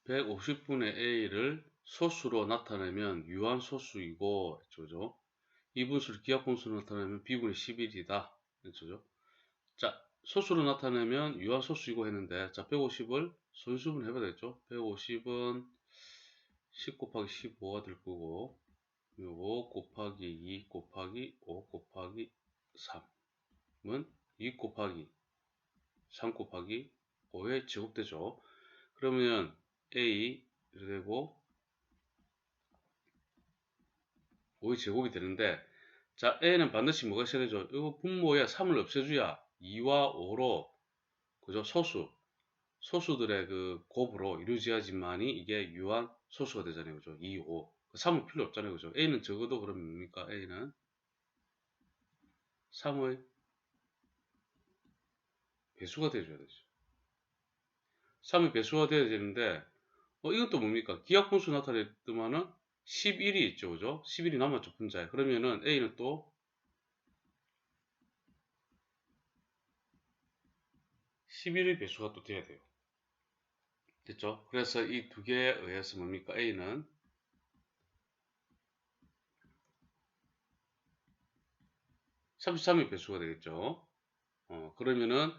150분의 a를 소수로 나타내면 유한소수이고, 그죠? 이 분수를 기하분수로 나타내면 b분의 11이다. 그죠? 자, 소수로 나타내면 유한소수이고 했는데, 자, 150을 소인수분 해봐야 되겠죠? 150은 10 곱하기 15가 될 거고, 5 곱하기 2 곱하기 5 곱하기 3은 2 곱하기 3 곱하기 5의 제곱되죠. 그러면 a 이렇게 되고 5의 제곱이 되는데, 자, a는 반드시 뭐가 있어야 되죠? 이거 분모에 3을 없애줘야 2와 5로, 그죠? 소수들의 그 곱으로 이루어져야지만이 이게 유한 소수가 되잖아요. 그죠? 2, 5. 3은 필요 없잖아요. 그죠? a는 적어도 그러면 뭡니까? a는 3의 배수가 돼줘야 되죠. 3의 배수가 돼야 되는데, 이것도 뭡니까? 기하분수 나타냈더만은 11이 있죠. 그죠? 11이 남았죠. 분자에. 그러면은 a는 또 11의 배수가 또 돼야 돼요. 됐죠? 그래서 이 두 개에 의해서 뭡니까? a는 33의 배수가 되겠죠. 그러면은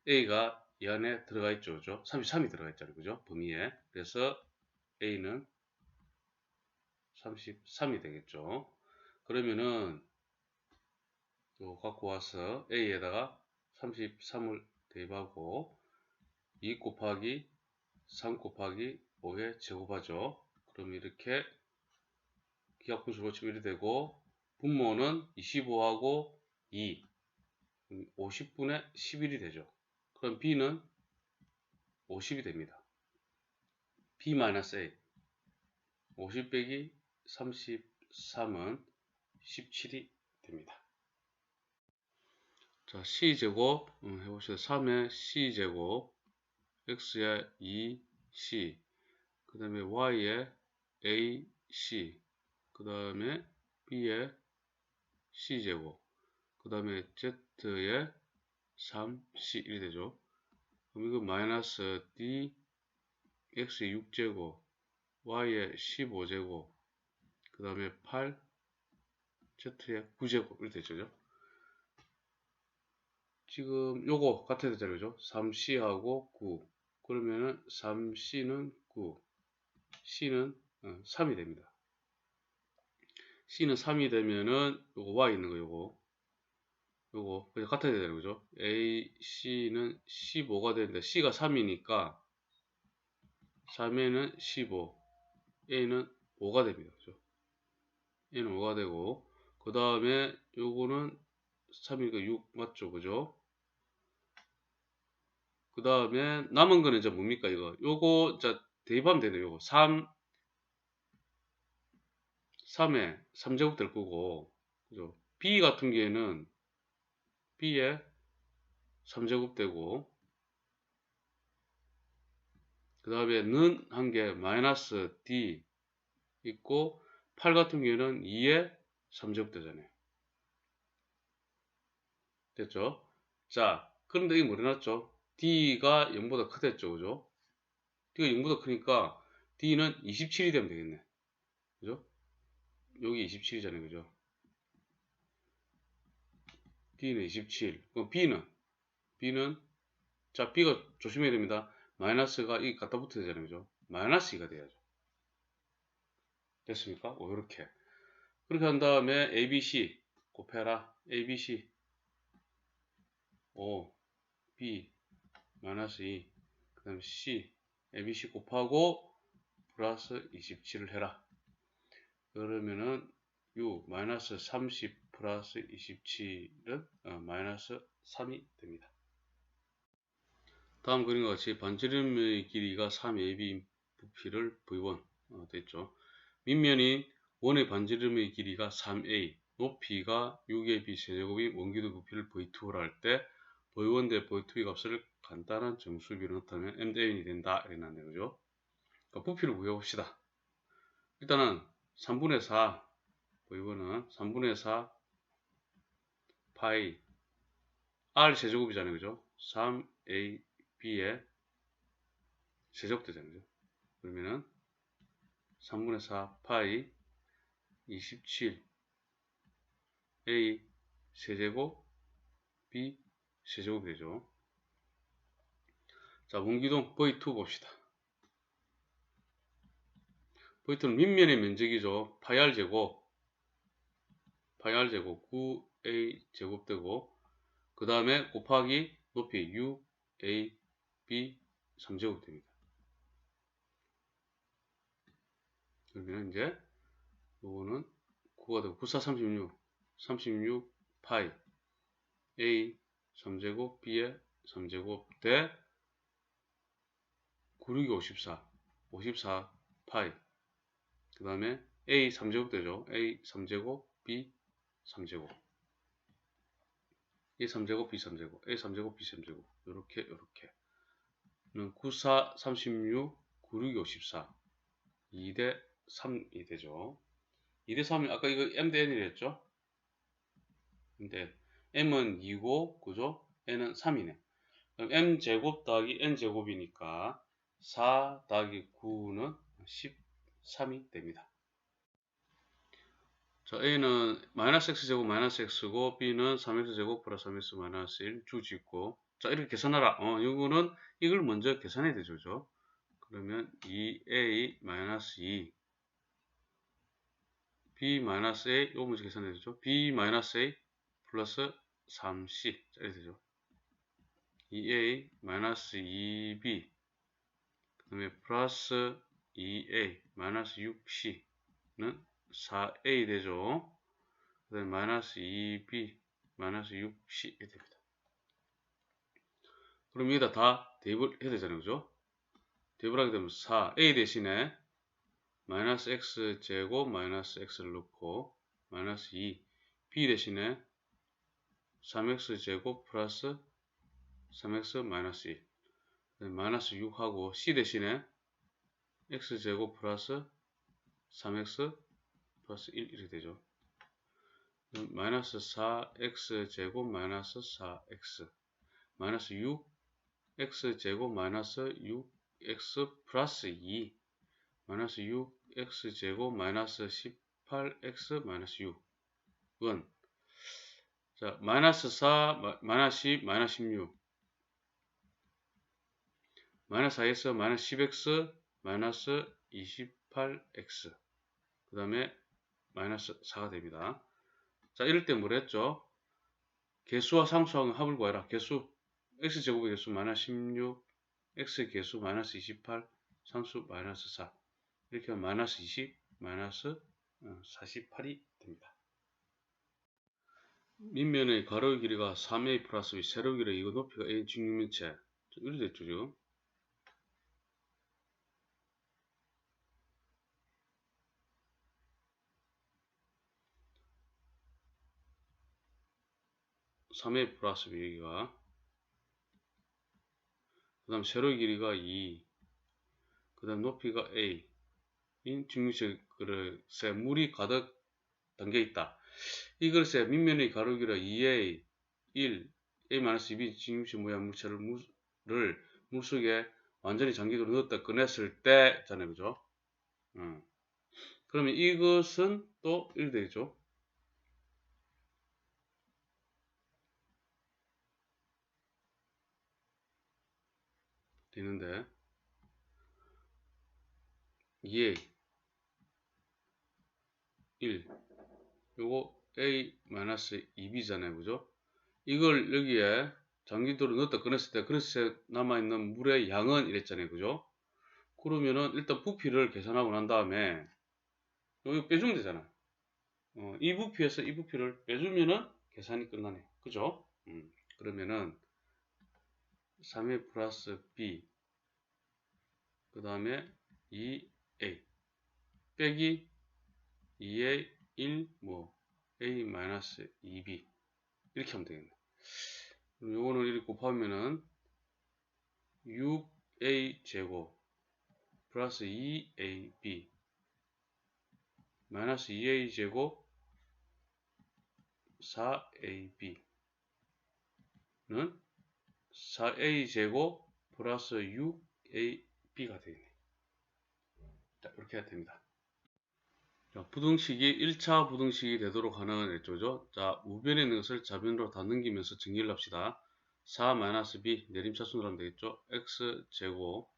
a가 이 안에 들어가 있죠. 그죠? 33이 들어가 있잖아요. 그죠? 범위에. 그래서 a는 33이 되겠죠. 그러면은 요 갖고 와서 a에다가 33을 대입하고 2 곱하기 3 곱하기 5에 제곱하죠. 그럼 이렇게 기하분수로 치면 이렇게 되고, 분모는 25하고 2, 50분의 11이 되죠. 그럼 b는 50이 됩니다. b-a 50 빼기 33은 17이 됩니다. 자, c제곱 해봅시다. 3의 c제곱, x의 2c, 그 다음에 y의 ac, 그 다음에 b의 c제곱, 그 다음에 z의 3c 이렇게 되죠. 그럼 이거 마이너스 d, x의 6제곱, y의 15제곱, 그 다음에 8, z의 9제곱 이렇게 되죠. 지금 요거 같아야 되잖아요. 그죠? 3c하고 9. 그러면은 3c는 9, c는 3이 됩니다. c는 3이 되면은 요거 y 있는 거 요거 그냥 같아야 되잖아요. 그죠? a, c는 15가 되는데 c가 3이니까 3에는 15, a는 5가 됩니다. 그죠? a는 5가 되고, 그 다음에 요거는 3이니까 6 맞죠? 그죠? 그 다음에 남은 거는 이제 뭡니까? 요거 자 대입하면 되네요. 요거 3에 3제곱 될 거고, 그죠? b 같은 경우에는 b에 3제곱 되고, 그 다음에 는 한 개 마이너스 d 있고, 8 같은 경우에는 2에 3제곱 되잖아요. 됐죠? 자, 그런데 이게 뭐래 놨죠? d가 0보다 크댔죠. 그죠? d가 0보다 크니까 d는 27이 되면 되겠네. 그죠? 여기 27이잖아요. 그죠? d는 27. 그럼 b는 자, b가 조심해야 됩니다. 마이너스가 이 갖다 붙어야 되잖아요. 그죠? 마이너스 2가 돼야죠. 됐습니까? 이렇게. 그렇게 한 다음에 ABC 곱해라. ABC 5, B 마이너스 2, 그 다음에 C, ABC 곱하고 플러스 27을 해라. 그러면은 6 마이너스 30 플러스 27은 마이너스 3이 됩니다. 다음 그림과 같이 반지름의 길이가 3ab인 부피를 V1 됐죠. 밑면인 원의 반지름의 길이가 3a, 높이가 6ab 세제곱인 원기둥 부피를 V2로 할 때 V1 대 V2의 값을 간단한 정수비로 나타내면 m대인이 된다 이렇게 나왔네요. 그죠? 그러니까 부피를 구해봅시다. 일단은 3분의 4 V1은 3분의 4 파이 r 세제곱이잖아요. 그죠? 3ab의 세제곱 되잖아요. 그러면은 3분의 4 파이 27 A 세제곱 B 세제곱이 되죠. 자, 원기둥 V2 봅시다. V2는 밑면의 면적이죠. 파이 R 제곱 9A 제곱 되고, 그 다음에 곱하기 높이 6AB 3제곱 됩니다. 그러면 이제 요거는 9가 되고 9, 4, 36 파이 A 3제곱 B의 3제곱 대 9, 6이 54 파이, 그 다음에 A 3제곱 되죠. A 3제곱 B 3제곱, A 3제곱 B 3제곱, A 3제곱 B 3제곱, 요렇게 9, 4, 36, 9, 6이 54 2대 3이 되죠. 2대 3이 아까 이거 M 대 N이라 했죠. 근데 M은 2고, 그죠? N은 3이네. 그럼 M제곱 더하기 N제곱이니까 4 더하기 9는 13이 됩니다. 자, A는 마이너스 X제곱 마이너스 X고, B는 3X제곱 플러스 3X 마이너스 1 주짓고, 자, 이렇게 계산하라. 이거는 이걸 먼저 계산해야 되죠. 그죠? 그러면 2A 마이너스 2 B 마이너스 A, 이거 먼저 계산해야 되죠. B 마이너스 A 플러스 3C. 자, 이렇게 되죠. 2A 마이너스 2B, 그 다음에 플러스 2A 마이너스 6C는 4A 되죠. 그 다음에 마이너스 2B 마이너스 6C 이렇게 됩니다. 그럼 여기다 다 대입을 해야 되잖아요. 그죠? 대입을 하게 되면 4A 대신에 마이너스 X제곱 마이너스 X를 넣고, 마이너스 2 B 대신에 3X제곱 플러스 3X 마이너스 1, 마이너스 6하고, C 대신에 X제곱 플러스 3X 플러스 1 이렇게 되죠. 마이너스 4X제곱 마이너스 4X 마이너스 6X제곱 마이너스 6X 플러스 2 마이너스 6X제곱 마이너스 18X 마이너스 6은, 자, 마이너스 4 마이너스 10 마이너스 16 마이너스 4X 마이너스 10X 마이너스 28X, 그 다음에 마이너스 4가 됩니다. 자, 이럴 때 뭘 했죠? 개수와 상수하고 합을 구해라. 개수, x제곱의 개수 마이너스 16, x 개수 마이너스 28, 상수 마이너스 4. 이렇게 하면 마이너스 20, 마이너스 48이 됩니다. 밑면의 가로의 길이가 3a 플러스 b, 세로의 길이 이거 높이가 a 직육면체. 이렇게 됐죠, 지금. (3a 플러스 b) 여기가, 그 다음 세로의 길이가 2, 그 다음 높이가 a 인 직육면체 그릇에 물이 가득 담겨 있다. 이 그릇에 밑면의 가로의 길이가 2a 1 a-2b 직육면체 모양 물체를 물속에 완전히 장기로 넣었다 꺼냈을 때잖아요. 그죠? 그러면 이것은 또 이렇게 되죠. 되는데 2a 1 요거 a-2b잖아요. 그죠? 이걸 여기에 장기도로 넣었다 꺼냈을 때 그릇에 남아있는 물의 양은 이랬잖아요. 그죠? 그러면은 일단 부피를 계산하고 난 다음에 이거 빼주면 되잖아. 이 부피에서 이 부피를 빼주면은 계산이 끝나네요. 그죠? 그러면은 3a 플러스 b 그 다음에 2a 빼기 2a 1 a 마이너스 2b 이렇게 하면 되겠네. 그럼 요거는 이렇게 곱하면은 6a 제곱 플러스 2ab 마이너스 2a 제곱 4ab는 4a 제곱 플러스 6ab가 되겠네. 이렇게 됩니다. 자, 부등식이 1차 부등식이 되도록 하는 일조죠. 자, 우변에 있는 것을 좌변으로 다 넘기면서 정리를 합시다. 4-b 내림차순으로 하면 되겠죠. x제곱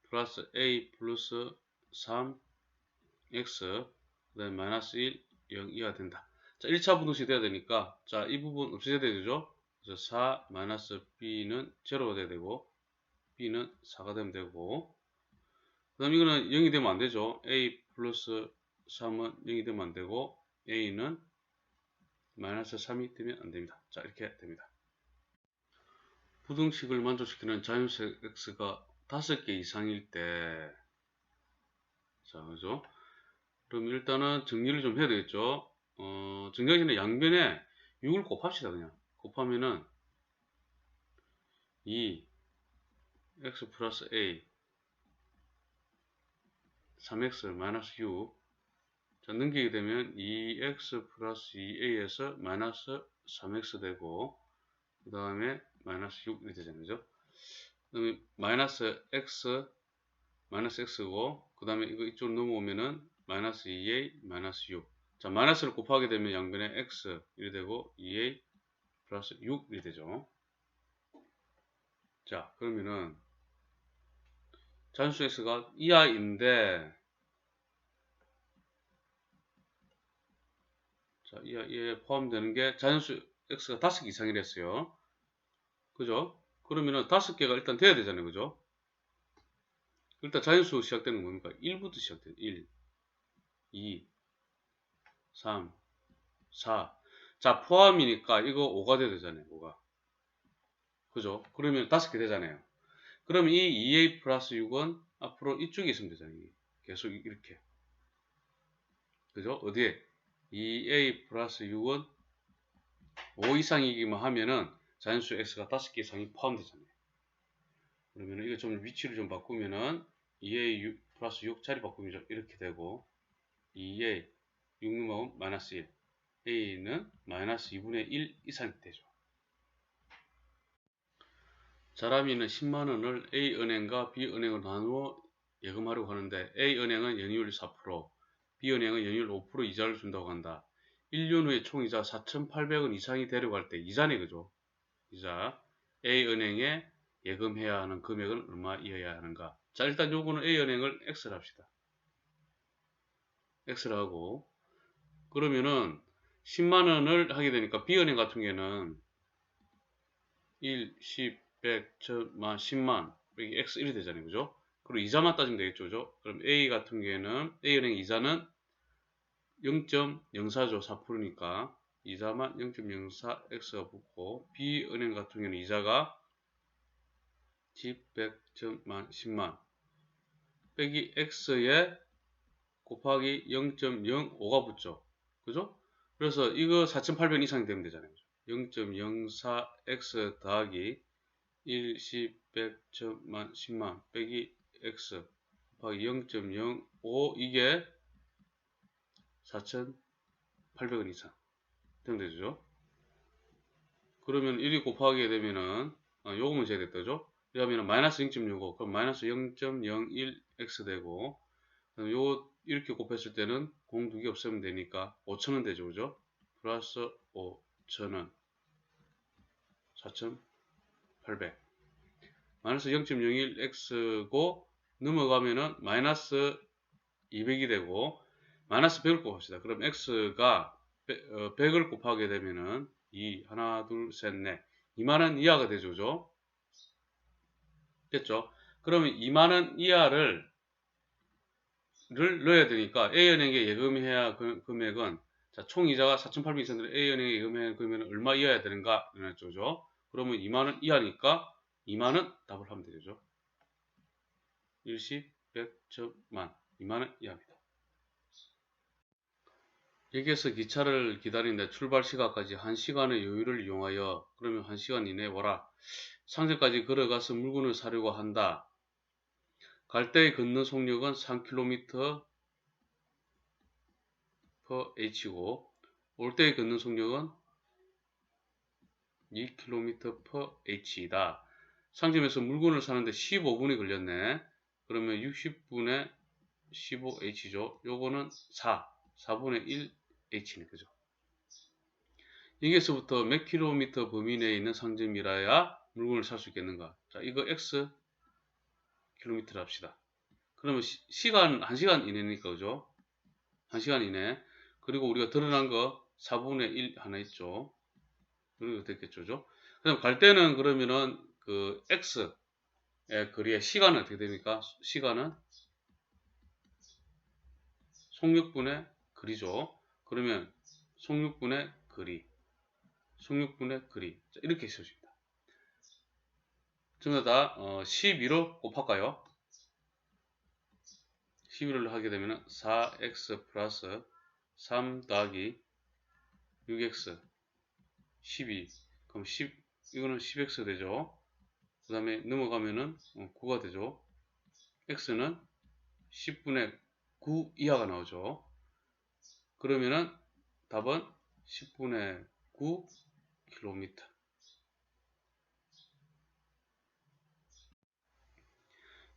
플러스 a 플러스 3x 그 다음에 마이너스 1, 0, 2가 된다. 자, 1차 부등식이 돼야 되니까 자, 이 부분 없애야 되죠. 그래서 4 마이너스 b는 제로가 돼야 되고 b는 4가 되면 되고 그 다음 이거는 0이 되면 안 되죠. a 플러스 3은 0이 되면 안 되고 a는 마이너스 3이 되면 안 됩니다. 자, 이렇게 됩니다. 부등식을 만족시키는 자연수 x가 5개 이상일 때 자, 그죠? 그럼 일단은 정리를 좀 해야 되겠죠. 정리하기 전에 양변에 6을 곱합시다. 그냥 곱하면은 2 x 플러스 a 3x 마이너스 6 자, 넘기게 되면 2x 플러스 2a에서 마이너스 3x 되고 그 다음에 마이너스 6이 되잖아요. 그죠? 그다음에 마이너스 x고 그 다음에 이거 이쪽으로 넘어오면은 마이너스 2a 마이너스 6 자, 마이너스를 곱하게 되면 양변에 x 이렇게 되고 2a 플러스 6이 되죠. 자, 그러면은 자연수 x가 이하인데 자, 이하에 포함되는 게 자연수 x가 5개 이상이랬어요. 그죠? 그러면은 5개가 일단 돼야 되잖아요. 그죠? 일단 자연수 시작되는 건 뭡니까? 1부터 시작돼요. 1, 2, 3, 4. 자, 포함이니까 이거 5가 돼야 되잖아요. 5가. 그죠? 그러면 5개 되잖아요. 그럼 이 2a 플러스 6은 앞으로 이쪽에 있으면 되잖아요. 계속 이렇게. 그죠? 어디에? 2a 플러스 6은 5 이상이기만 하면은 자연수 x가 5개 이상이 포함되잖아요. 그러면 이거 좀 위치를 좀 바꾸면은 2a 플러스 6 자리 바꾸면 이렇게 되고 2a 6는 마이너스 1 a는 마이너스 2분의 1 이상이 되죠. 자람이는 10만원을 A은행과 B은행으로 나누어 예금하려고 하는데 A은행은 연이율 4%, B은행은 연이율 5% 이자를 준다고 한다. 1년 후에 총이자 4,800원 이상이 되려고 할 때 이자네 그죠? 이자 A은행에 예금해야 하는 금액은 얼마이어야 하는가? 자, 일단 요거는 A은행을 X를 합시다. X를 하고 그러면은 10만원을 하게 되니까 B은행 같은 경우에는 1, 10, 100, 1000만, 10만 여기 X1이 되잖아요. 그죠? 그리고 이자만 따지면 되겠죠. 그죠? 그럼 A 같은 경우에는 A은행 이자는 0.04죠. 4%니까 이자만 0.04X가 붙고 B은행 같은 경우에는 이자가 10, 100, 1000만, 10만 빼기 X에 곱하기 0.05가 붙죠. 그죠? 그래서 이거 4,800 이상이 되면 되잖아요. 0.04X 더하기 1, 10, 100, 1000만, 10만 빼기 x 곱하기 0.05 이게 4,800원 이상 되면 되죠. 그러면 1이 곱하게 되면은 요거 문제가 됐다죠. 그러면 마이너스 0.65 그럼 마이너스 0.01x 되고 요 이렇게 곱했을 때는 공 두 개 없애면 되니까 5,000원 되죠. 그죠? 플러스 5,000원 4,800 마이너스 0.01x고 넘어가면은 마이너스 200이 되고 마이너스 100을 곱합시다. 그럼 x가 100을 곱하게 되면은 2, 하나, 둘, 셋, 넷 2만원 이하가 되죠. 그죠? 됐죠? 그러면 2만원 이하를 넣어야 되니까 A은행에 예금해야 금액은 자, 총 이자가 4,800 이상인데 A은행에 예금해야 금액은 얼마 이하야 되는가? 그죠? 그러면 2만원 이하니까 2만원 답을 하면 되죠. 일시 100, 1000만 2만원 이하입니다. 여기에서 기차를 기다리는데 출발 시간까지 1시간의 여유를 이용하여 그러면 1시간 이내에 와라. 상점까지 걸어가서 물건을 사려고 한다. 갈 때의 걷는 속력은 3km h/h고 올 때의 걷는 속력은 2km h이다. 상점에서 물건을 사는데 15분이 걸렸네. 그러면 60분에 15H죠. 요거는 4분의 1H네. 그죠? 여기에서부터 몇 킬로미터 범위 내에 있는 상점이라야 물건을 살 수 있겠는가? 자, 이거 X 킬로미터를 합시다. 그러면 시간, 1시간 이내니까, 그죠? 1시간 이내. 그리고 우리가 드러난 거 4분의 1 하나 있죠. 그리고 됐겠죠, 그죠? 그럼 갈 때는 그러면은 그 X의 거리의 시간은 어떻게 됩니까? 시간은 속력분의 거리죠. 그러면 속력분의 거리, 속력분의 거리. 자, 이렇게 써줍니다. 전부 다 12로 곱할까요? 11을 하게 되면 4x 플러스 3 더하기 6x 12. 그럼 10, 이거는 10x 되죠. 그 다음에 넘어가면은 9가 되죠. x는 10분의 9 이하가 나오죠. 그러면은 답은 10분의 9 킬로미터.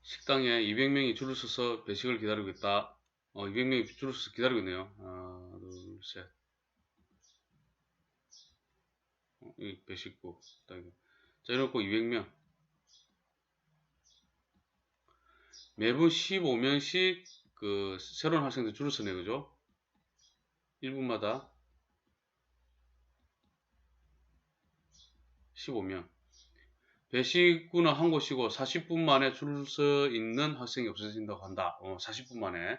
식당에 200명이 줄을 서서 배식을 기다리고 있다. 200명이 줄을 서서 기다리고 있네요. 하나, 둘, 셋. 이 배식구. 자, 이렇게 200명. 매분 15명씩 그 새로운 학생들 줄을 서네, 그죠? 1분마다 15명. 배식구는 한 곳이고 40분 만에 줄 서 있는 학생이 없어진다고 한다. 40분 만에.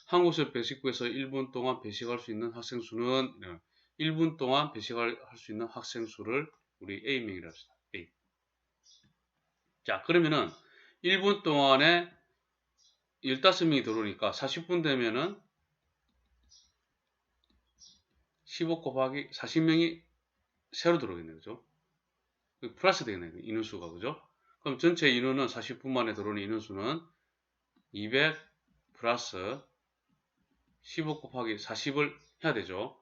한 곳의 배식구에서 1분 동안 배식할 수 있는 학생 수는 1분 동안 배식할 수 있는 학생 수를 우리 A명이라 합시다. A. 자, 그러면은 1분 동안에 15명이 들어오니까 40분 되면은 15 곱하기 40명이 새로 들어오겠네요. 그죠? 플러스 되겠네요. 인원수가. 그죠? 그럼 전체 인원은 40분 만에 들어오는 인원수는 200 플러스 15 곱하기 40을 해야 되죠.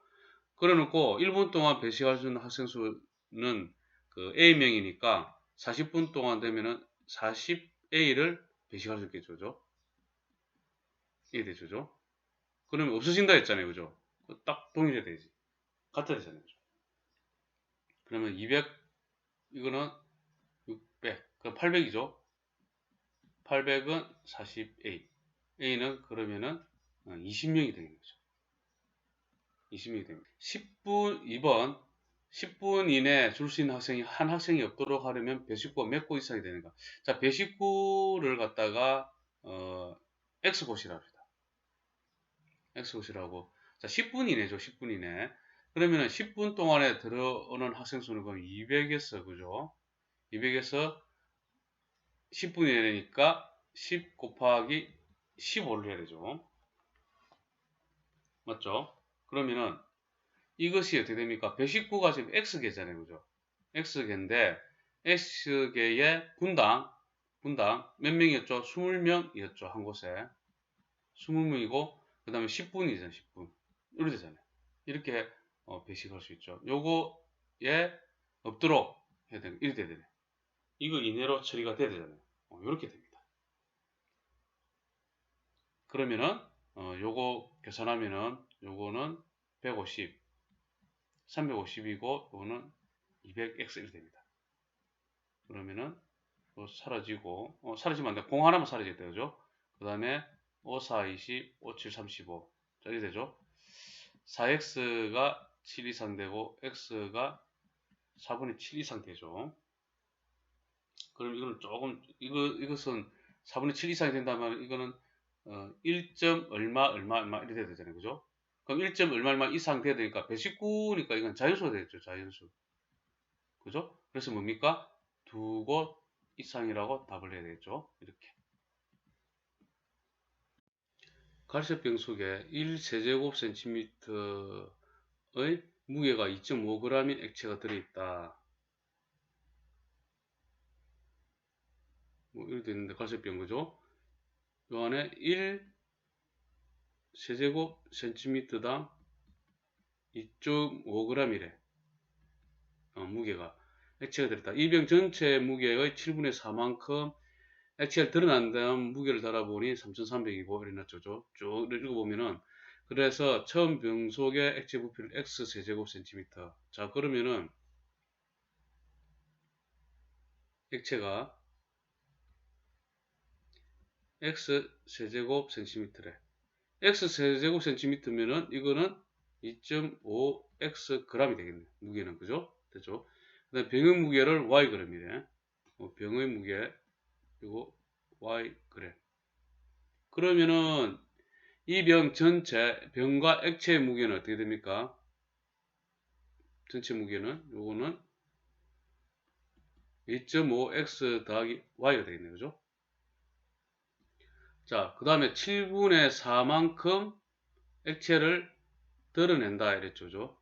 그래 놓고 1분 동안 배식할 수 있는 학생 수는 그 A명이니까 40분 동안 되면은 40A를 배식할 수 있겠죠. 그죠? 이해되죠? 그러면 없어진다 했잖아요. 그죠? 딱 동일해 되지. 같아 되잖아요. 그죠? 그러면 200, 이거는 600, 그럼 800이죠? 800은 40A. A는 그러면은 20명이 되는 거죠. 20명이 됩니다. 10분, 2번. 10분 이내 줄 수 있는 학생이 한 학생이 없도록 하려면 배식구가 몇 곳 이상이 되는가? 자, 배식구를 갖다가 X곳이라 합시다. X곳이라고. 자, 10분 이내죠. 10분 이내. 그러면은 10분 동안에 들어오는 학생 수는 그럼 200에서, 그죠? 200에서 10분 이내니까 10 곱하기 15를 해야 되죠. 맞죠? 그러면은 이것이 어떻게 됩니까? 배식구가 지금 X개잖아요. 그죠? X개인데 X개의 분당 몇 명이었죠? 20명이었죠. 한 곳에 20명이고 그 다음에 10분이잖아요. 10분 이렇게 되잖아요. 이렇게 배식할 수 있죠. 요거에 없도록 해야 되는 이렇게 돼야 되네. 이거 이내로 처리가 돼야 되잖아요. 이렇게 됩니다. 그러면은 요거 계산하면은 요거는 150 350이고 요거는 200x 이렇게 됩니다. 그러면은 사라지고 사라지면 안 돼. 0 하나만 사라지겠다. 그죠? 그 다음에 5, 4, 20, 5, 7, 35 자, 이렇게 되죠? 4x가 7 이상 되고 x가 4분의 7 이상 되죠. 그럼 이거는 조금 이것은 4분의 7 이상이 된다면 이거는 1점 얼마 이렇게 돼야 되잖아요. 그죠? 그럼 1점 얼마 이상 돼야 되니까 119니까 이건 자연수가 되겠죠. 자연수. 그죠? 그래서 뭡니까? 두 곳 이상이라고 답을 해야 되겠죠. 이렇게. 갈색병 속에 1세제곱센티미터의 무게가 2.5g인 액체가 들어있다. 뭐 이렇게 되는데 갈색병 그죠? 요 안에 1세제곱센티미터당 2.5g이래. 무게가 액체가 들어있다. 이 병 전체 무게의 7분의 4만큼 액체를 드러난 다음 무게를 달아보니 3300이고 이래 놨죠. 쭉 읽어보면은 그래서 처음 병속의 액체 부피를 x 세제곱 센티미터. 자 그러면은 액체가 x 세제곱 센티미터래. x 세제곱 센티미터면은 이거는 2.5x g이 되겠네. 무게는 그죠? 됐죠? 그다음 병의 무게를 y g이래. 병의 무게 그리고 y g. 그러면은 이 병 전체 병과 액체의 무게는 어떻게 됩니까? 전체 무게는 요거는 2.5x 더하기 y가 되겠네요. 그죠? 자, 그 다음에 7분의 4만큼 액체를 드러낸다 이랬죠. 그죠?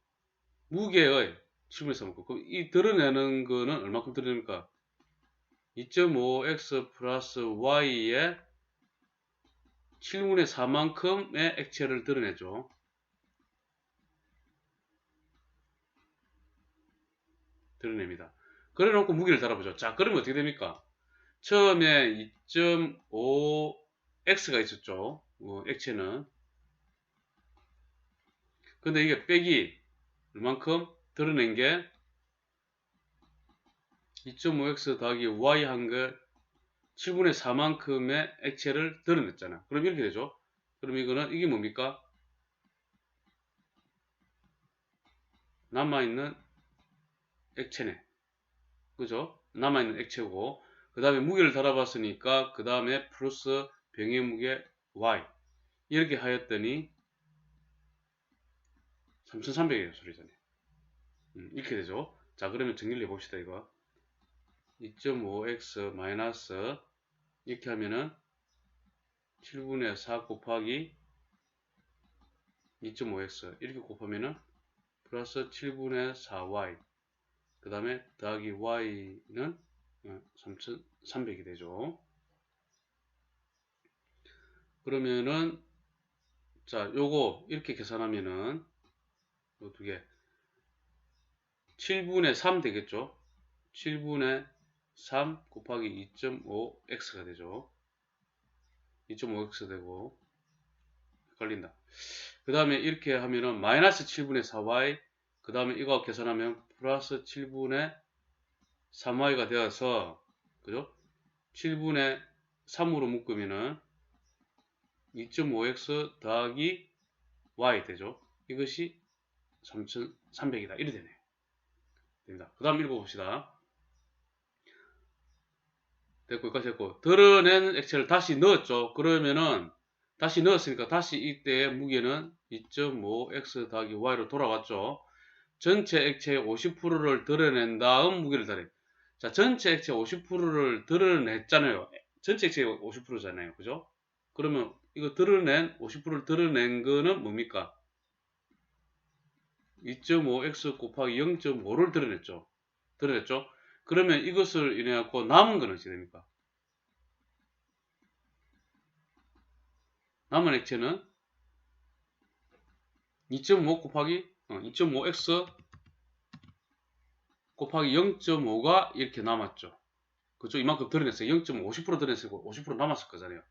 무게의 7분의 4만큼. 그럼 이 드러내는 거는 얼마큼 드러냅니까? 2.5x 플러스 y의 7분의 4만큼의 액체를 드러내죠. 드러냅니다. 그래 놓고 무게를 달아보죠. 자, 그러면 어떻게 됩니까? 처음에 2.5x가 있었죠. 액체는. 근데 이게 빼기 얼만큼 드러낸 게 2.5x 더하기 y 한 거 7분의 4만큼의 액체를 드러냈잖아. 그럼 이렇게 되죠. 그럼 이거는 이게 뭡니까? 남아있는 액체네. 그죠? 남아있는 액체고 그 다음에 무게를 달아봤으니까 그 다음에 플러스 병의 무게 y 이렇게 하였더니 3300이에요 소리잖아요. 이렇게 되죠. 자 그러면 정리를 해봅시다. 이거 2.5x 마이너스 이렇게 하면은 7분의 4 곱하기 2.5x 이렇게 곱하면은 플러스 7분의 4y 그 다음에 더하기 y는 3300이 되죠. 그러면은 자 요거 이렇게 계산하면은 요 두 개 7분의 3 되겠죠. 7분의 3 곱하기 2.5x가 되죠. 2.5x 되고 헷갈린다. 그 다음에 이렇게 하면은 마이너스 7분의 4y 그 다음에 이거 계산하면 플러스 7분의 3y가 되어서 그죠? 7분의 3으로 묶으면은 2.5x 더하기 y 되죠. 이것이 3300이다. 이렇게 되네요. 됩니다. 그 다음 읽어봅시다. 됐고 여기까지 됐고 드러낸 액체를 다시 넣었죠. 그러면은 다시 넣었으니까 다시 이때의 무게는 2.5x 더하기 y로 돌아왔죠. 전체 액체의 50%를 드러낸 다음 무게를 달해. 자, 전체 액체 50%를 드러냈잖아요. 전체 액체의 50%잖아요. 그죠? 그러면 이거 드러낸 50%를 드러낸 거는 뭡니까? 2.5x 곱하기 0.5를 드러냈죠. 드러냈죠? 그러면 이것을 인해 갖고 남은 거는 어떻게 됩니까? 남은 액체는 2.5 곱하기 2.5x 곱하기 0.5가 이렇게 남았죠. 그죠? 이만큼 드러냈어요. 0.5, 50% 드러냈고 50% 남았을 거잖아요.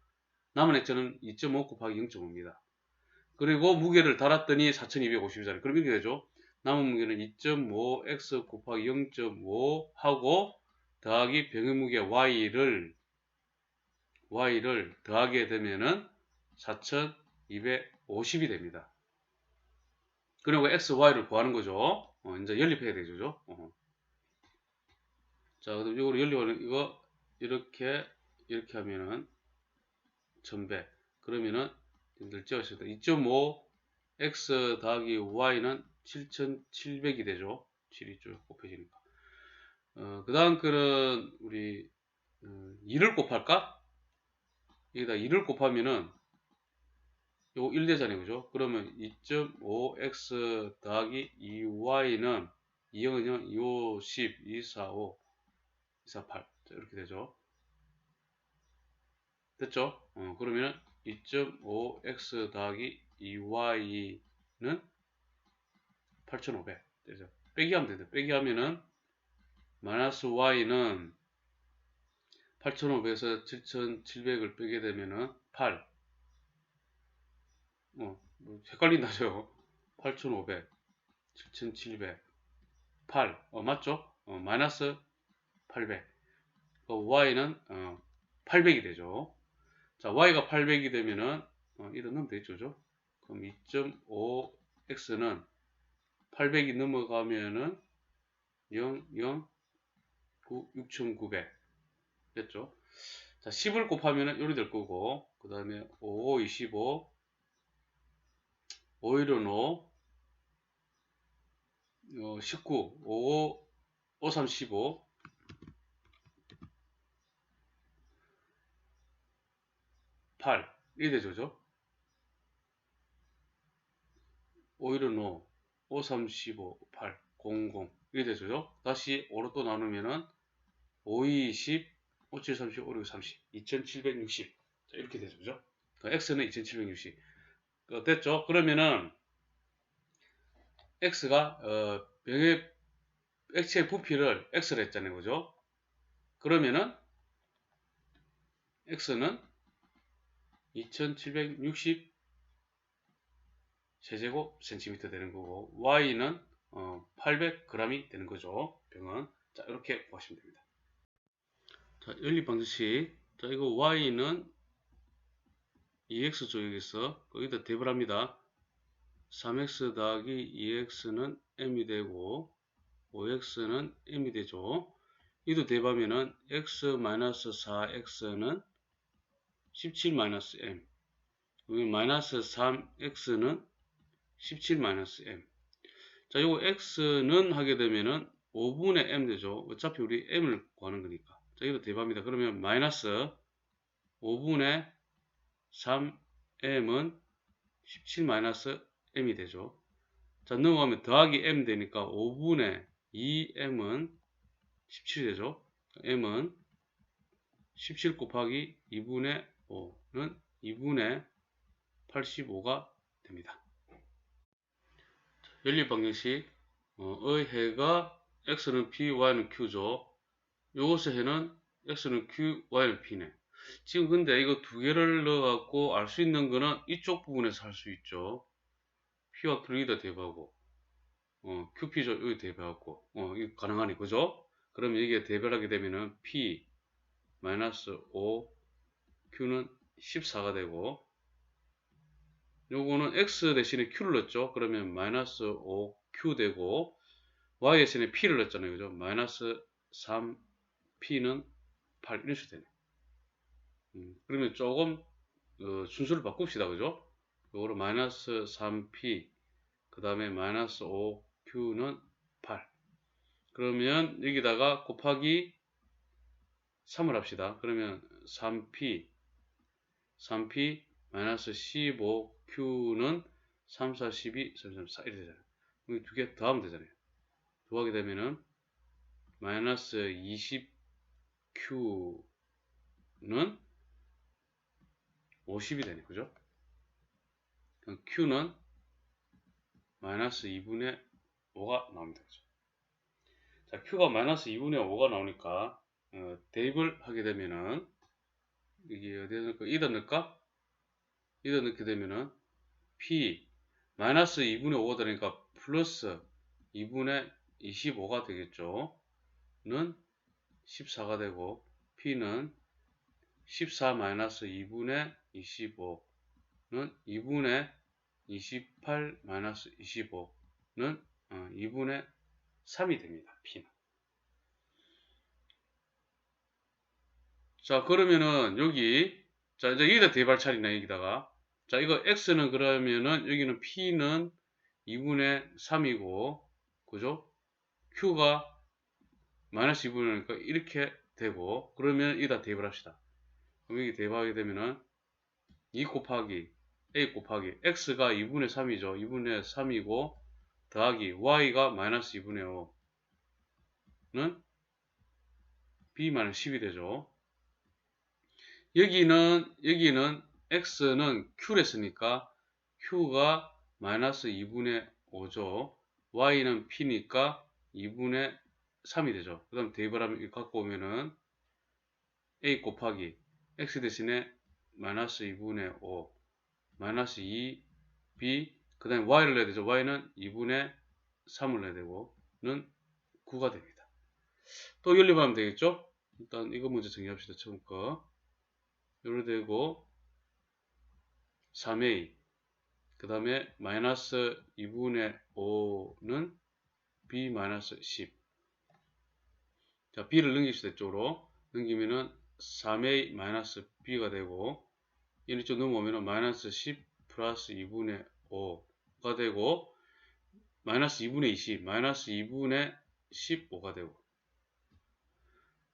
남은 액체는 2.5 곱하기 0.5입니다. 그리고 무게를 달았더니 4250이잖아요. 그럼 이렇게 되죠. 남은 무게는 2.5x 곱하기 0.5 하고 더하기 병의 무게 y를 더하게 되면은 4250이 됩니다. 그리고 x, y를 구하는 거죠. 이제 연립해야 되죠. 자, 그럼 이거를 연립하는 이거 이렇게 하면은 1100. 그러면은 여러분들 찍으셨다. 2.5 x 더하기 y는 7700이 되죠. 7이 쭉 곱해지니까. 그 다음 거는 우리 2를 곱할까? 여기다 2를 곱하면은 요거 1 되잖아요. 그죠? 그러면 2.5x 더하기 2y는 2형은요 2, 5, 10, 2, 4, 5, 2, 4, 8 이렇게 되죠. 됐죠? 그러면 2.5x 더하기 2y는 8500 되죠. 빼기 하면 되죠. 빼기 하면은 마이너스 y는 8,500에서 7,700을 빼게 되면은 8. 뭐 헷갈린다죠. 8,500, 7,700, 8. 맞죠? 마이너스 800. y는 800이 되죠. 자, y가 800이 되면은 이런 넣으면 되죠. 그럼 2.5x는 800이 넘어가면은 0, 0, 9, 6,900 됐죠. 자, 10을 곱하면은 요리 될 거고, 그 다음에 5, 5, 25, 5, 1은 5, 19, 5, 5, 3, 15, 8 이렇게 되죠. 5, 1은 5, 5, 3, 15, 8, 0, 0 이렇게 되죠. 다시 5로 또 나누면은 5, 2, 20, 5, 7, 30, 5, 6, 30, 2760 자, 이렇게 되죠. x는 2760 됐죠? 그러면은 x가 병의 액체의 부피를 x로 했잖아요. 그죠? 그러면은 x는 2760 세제곱 센티미터 되는 거고 y는 800g이 되는 거죠. 병은. 자, 이렇게 보시면 됩니다. 자, 연립 방정식. 자, 이거 y는 2x 여기서 거기다 대입을 합니다. 3x 더하기 2x는 m이 되고 5x는 m이 되죠. 이도 대입하면은 x-4x는 17-m 여기 마이너스 3x는 17-m 자, 요거 x는 하게 되면은 5분의 m 되죠. 어차피 우리 m을 구하는 거니까. 자, 이거 대입합니다. 그러면 마이너스 5분의 3m은 17-m이 되죠. 자, 넘어가면 더하기 m 되니까 5분의 2m은 17이 되죠. m은 17 곱하기 2분의 5는 2분의 85가 됩니다. 연립 방정식 의 해가 x는 p, y는 q죠. 요것의 해는 x는 q, y는 p네. 지금 근데 이거 두 개를 넣어갖고 알 수 있는 거는 이쪽 부분에서 할 수 있죠. p와 q를 여기다 대입하고 qp죠. 여기 대입해갖고 이거 가능하니 그죠? 그러면 이게 대별하게 되면은 p 마이너스 5 q는 14가 되고 요거는 x 대신에 q를 넣었죠. 그러면 마이너스 5q 되고 y 대신에 p를 넣었잖아요. 그죠? 마이너스 3p는 8 이럴 수 되네. 그러면 조금 순서를 바꿉시다. 그죠? 요거를 마이너스 3p 그 다음에 마이너스 5q는 8 그러면 여기다가 곱하기 3을 합시다. 그러면 3p 마이너스 15q는 3, 4, 12, 3, 3, 4 이렇게 되잖아요. 여기 두 개 더하면 되잖아요. 더하게 되면은 마이너스 20q는 50이 되네. 그죠? q는 마이너스 2분의 5가 나옵니다. 그죠? 자, q가 마이너스 2분의 5가 나오니까 대입을 하게 되면은 이게 어디에 넣을까? 이다 넣을까? 이다 넣게 되면은 p 마이너스 2분의 5가 되니까 플러스 2분의 25가 되겠죠. 는 14가 되고 p는 14 마이너스 2분의 25는 2분의 28 마이너스 25는 2분의 3이 됩니다. p는. 자, 그러면은 여기 자, 이제 여기다 대입할 차례네. 여기다가 자, 이거 x는 그러면은 여기는 p는 2분의 3이고 그죠? q가 마이너스 2분이니까 이렇게 되고 그러면 여기다 대입을 합시다. 그럼 여기 대입하게 되면은 2 곱하기 a 곱하기 x가 2분의 3이죠. 2분의 3이고 더하기 y가 마이너스 2분의 5는 b 마이너스 10이 되죠. 여기는 x는 q를 했으니까 q가 마이너스 2분의 5죠. y는 p니까 2분의 3이 되죠. 그 다음 대입을 하면 이거 갖고 오면은 a 곱하기 x 대신에 마이너스 2분의 5 마이너스 2b 그 다음에 y를 내야 되죠. y는 2분의 3을 내야 되고 는 9가 됩니다. 또 연립하면 되겠죠. 일단 이거 문제 정리합시다. 처음 거 연립되고 3a 그 다음에 마이너스 2분의 5는 b 마이너스 10. 자, b를 넘깁시다. 이쪽으로 넘기면은 3a 마이너스 b가 되고 이쪽 넘어오면은 마이너스 10 플러스 2분의 5가 되고 마이너스 2분의 20 마이너스 2분의 15가 되고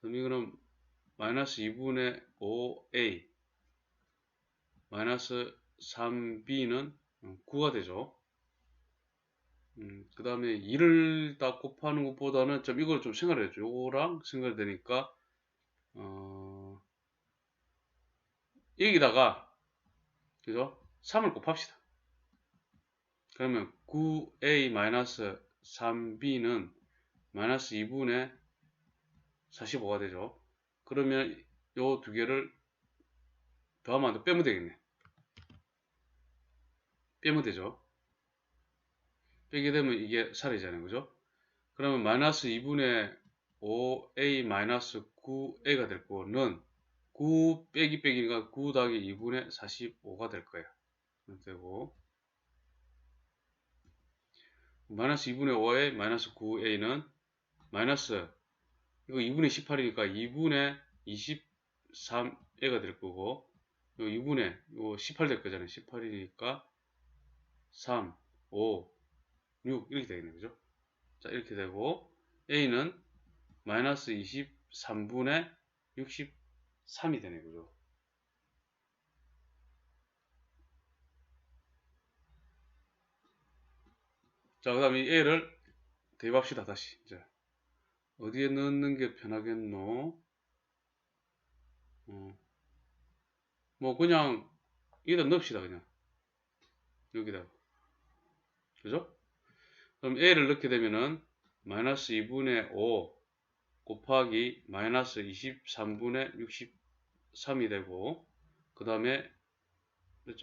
그럼 이거는 마이너스 2분의 5a 마이너스 3b는 9가 되죠. 그 다음에 2를 다 곱하는 것보다는 좀 이걸 좀 생각을 해줘. 요거랑 생각이 되니까 여기다가 그죠? 3을 곱합시다. 그러면 9a 마이너스 3b는 마이너스 2분의 45가 되죠. 그러면 요 두 개를 더하면 안 돼. 빼면 되겠네. 빼면 되죠. 빼게 되면 이게 사라지잖아요. 그죠? 그러면 마이너스 2분의 5a 마이너스 9a가 될 거는 9 빼기 빼기니까 9 더하기 2분의 45가 될 거예요. 되고 마이너스 2분의 5a 마이너스 9a는 마이너스 이거 2분의 18이니까 2분의 23a가 될 거고 요 2분의 요 18 될 거잖아요. 18이니까 3, 5, 6 이렇게 되겠네요. 그죠? 자 이렇게 되고 a는 마이너스 23분의 63이 되네요. 그죠? 자 그 다음에 a를 대입합시다. 다시 이제 어디에 넣는 게 편하겠노? 뭐 그냥 여기다 넣읍시다. 그냥 여기다 그죠? 그럼 a를 넣게 되면은 마이너스 2분의 5 곱하기 마이너스 23분의 63이 되고 그 다음에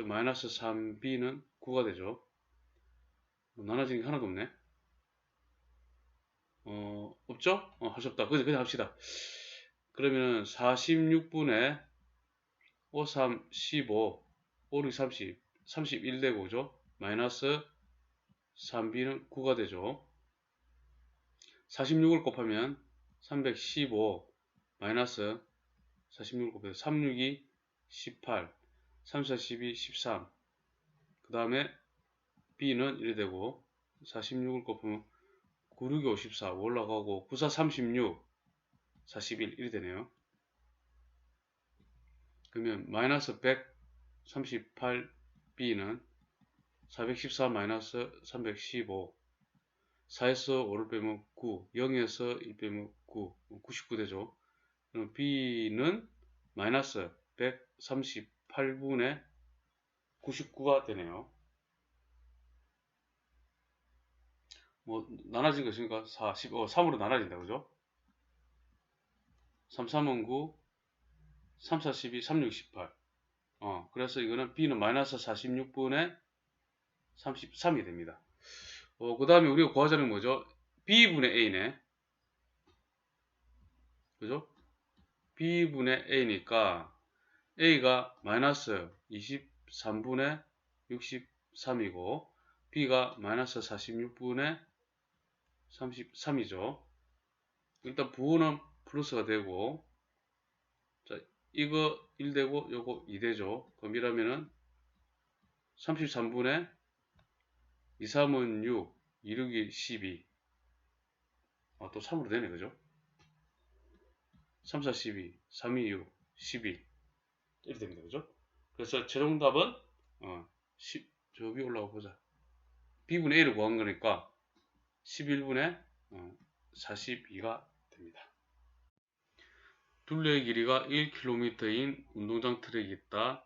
마이너스 3b는 9가 되죠. 나눠지는 게 하나도 없네. 없죠? 할 수 없다. 그냥 합시다. 그러면 46분의 5, 3, 15, 5, 6, 30, 31 되고, 그죠? 마이너스 3b는 9가 되죠. 46을 곱하면 315, 마이너스 46을 곱해서 36이 18, 34, 12, 13. 그 다음에 b는 이래 되고, 46을 곱하면 9, 6이 54 올라가고, 9, 4, 36, 41 이래 되네요. 그러면 마이너스 138b는 414 마이너스 315 4에서 5를 빼면 9 0에서 1 빼면 9 99 되죠. 그럼 b는 마이너스 138분의 99가 되네요. 뭐 나눠진 것이니까 3으로 나눠진다. 그죠? 3, 3은 9 3, 4, 12, 3, 6, 18 그래서 이거는 b는 마이너스 46분의 33이 됩니다. 그 다음에 우리가 구하자는 뭐죠? b분의 a네. 그죠? b분의 a니까 a가 마이너스 23분의 63이고 b가 마이너스 46분의 33이죠. 일단 부호는 플러스가 되고 자 이거 1 되고 요거 2 되죠. 그럼 이러면은 33분의 2, 3은 6, 2, 6이 12 또 3으로 되네. 그죠? 3, 4, 12, 3, 2, 6, 11 이렇게 됩니다. 그죠? 그래서 최종 답은 저 위에 올라가 보자. b분의 a를 구한 거니까 11분의 42가 됩니다. 둘레의 길이가 1km인 운동장 트랙이 있다.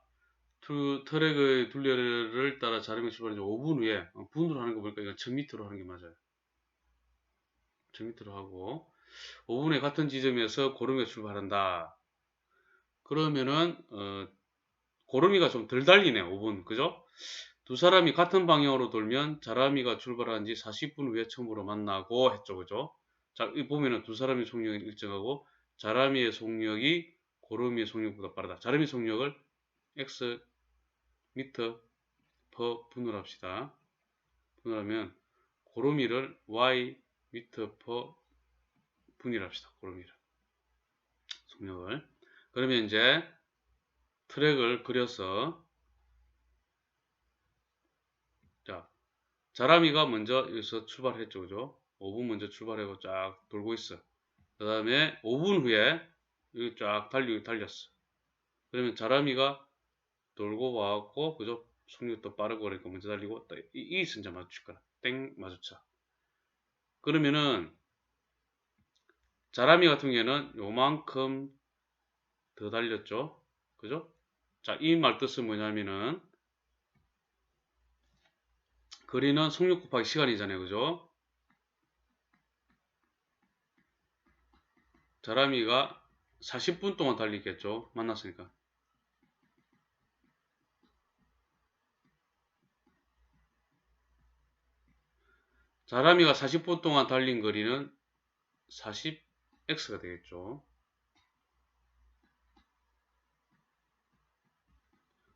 트랙의 둘레를 따라 자전거 출발한 지 5분 후에 분으로 하는 거 보니까 이거 1000m로 하는 게 맞아요. 1000m로 하고 5분에 같은 지점에서 고름에 출발한다. 그러면은 고름이가 좀 덜 달리네. 5분. 그죠? 두 사람이 같은 방향으로 돌면 자람이가 출발한 지 40분 후에 처음으로 만나고 했죠. 그죠? 자, 이 보면은 두 사람의 속력이 일정하고 자람이의 속력이 고름이의 속력보다 빠르다. 자람이 속력을 x 미터 per 분을 합시다. 분을하면 고름이를 y 미터 per 분이라 합시다. 고름이를 속력을. 그러면 이제 트랙을 그려서 자, 자람이가 먼저 여기서 출발했죠. 그죠? 5분 먼저 출발하고 쫙 돌고 있어. 그 다음에 5분 후에 여기 쫙 달렸어. 그러면 자람이가 돌고 와갖고, 그죠? 속력도 빠르고 그러니까 먼저 달리고, 이 순자 맞출 거야. 땡, 마주쳐. 그러면은, 자람이 같은 경우에는 요만큼 더 달렸죠? 그죠? 자, 이 말 뜻은 뭐냐면은, 거리는 속력 곱하기 시간이잖아요. 그죠? 자람이가 40분 동안 달리겠죠. 만났으니까. 자람이가 40분 동안 달린 거리는 40x가 되겠죠.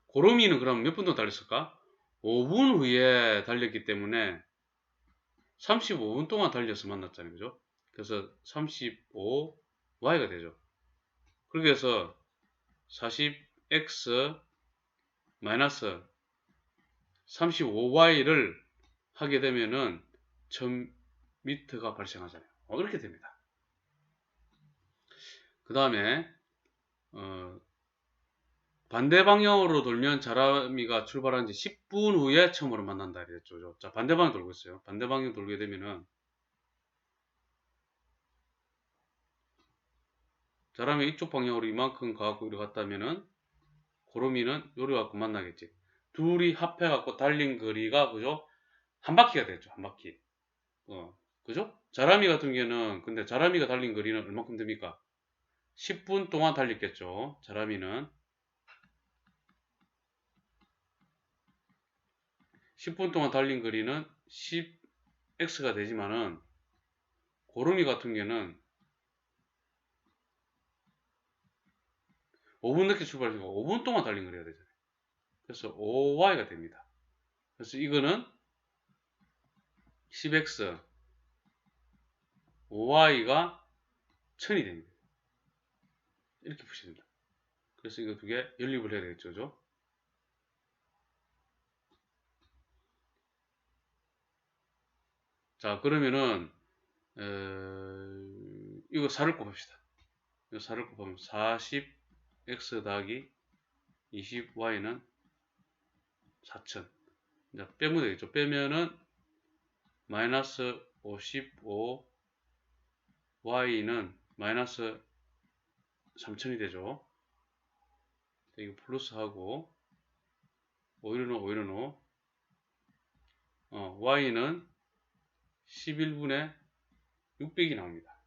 고름이는 그럼 몇 분 동안 달렸을까? 5분 후에 달렸기 때문에 35분 동안 달려서 만났잖아요. 그죠? 그래서 35y가 되죠. 그렇게 해서 40x 마이너스 35y를 하게 되면은 1000m가 발생하잖아요. 이렇게 됩니다. 그 다음에 반대 방향으로 돌면 자람이가 출발한 지 10분 후에 처음으로 만난다 이랬죠. 자, 반대 방향 돌고 있어요. 반대 방향 돌게 되면은 자람이 이쪽 방향으로 이만큼 가고 이리 갔다면은 고름이는 요리 갖고 만나겠지. 둘이 합해갖고 달린 거리가 그죠? 한 바퀴가 됐죠. 한 바퀴. 그죠? 자람이 같은 경우는 근데 자람이가 달린 거리는 얼마큼 됩니까? 10분 동안 달렸겠죠. 자람이는 10분 동안 달린 거리는 10x가 되지만은 고름이 같은 경우는 5분 늦게 출발해서 5분 동안 달린 거리가 되잖아요. 그래서 5y가 됩니다. 그래서 이거는 10x 5y가 1000이 됩니다. 이렇게 보시면 됩니다. 그래서 이거 두 개 연립을 해야 되겠죠. 그죠? 자, 그러면은 이거 4를 곱합시다. 이거 4를 곱하면 40x 더하기 20y는 4000. 자, 빼면 되겠죠. 빼면은 마이너스 55y는 마이너스 3000이 되죠. 이거 플러스하고 515 y는 11분의 600이 나옵니다.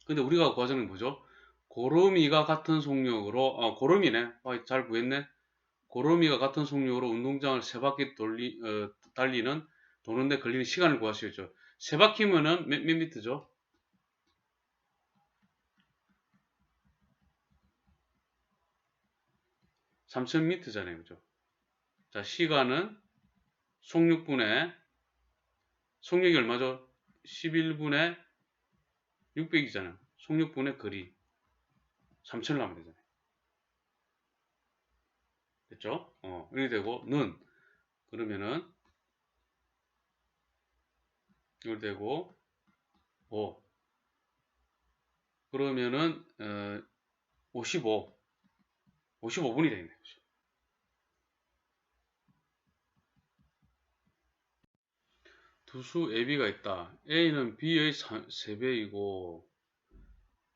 근데 우리가 구하자는 뭐죠? 고름이가 같은 속력으로 고름이네. 잘 구했네. 고름이가 같은 속력으로 운동장을 3바퀴 도는데 걸리는 시간을 구하시겠죠. 3바퀴면은 몇 미터죠? 3000m잖아요. 그죠? 자, 시간은 속력이 얼마죠? 11분의 600이잖아요. 속력분의 거리 3000을 하면 되잖아요. 됐죠? 이렇게 되고 그러면은 이렇게 되고 5 그러면은 55분이 되겠네요. 두 수 AB가 있다. A는 B의 3배이고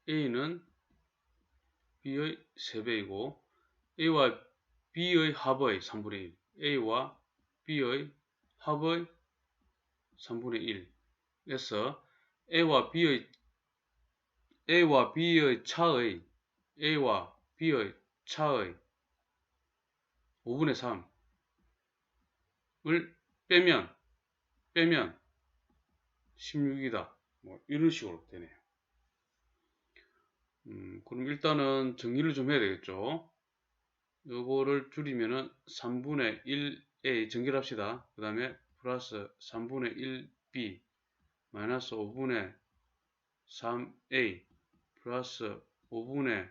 A는 B의 3배이고 A와 B의 합의 3분의 1 A와 B의 합의 3분의 1에서 A와 B의 차의 A와 B의 차의 5분의 3을 빼면 16이다. 뭐 이런 식으로 되네요. 그럼 일단은 정리를 좀 해야 되겠죠. 요거를 줄이면은 3분의 1a 정리합시다. 그 다음에 플러스 3분의 1b 마이너스 5분의 3a 플러스 5분의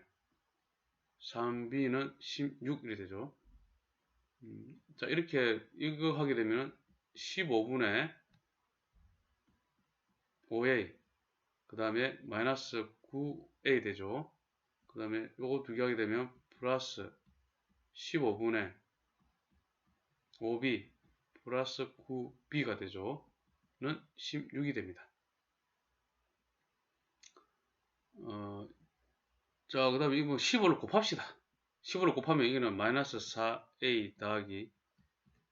3b는 16 이렇게 되죠. 자, 이렇게 이거 하게 되면 15분의 5a 그 다음에 마이너스 9a 되죠. 그 다음에 요거 두 개 하게 되면 플러스 15분의 5b 플러스 9b가 되죠. 는 16이 됩니다. 자, 그 다음에 이거 15를 곱합시다. 15를 곱하면 이거는 마이너스 4a 더하기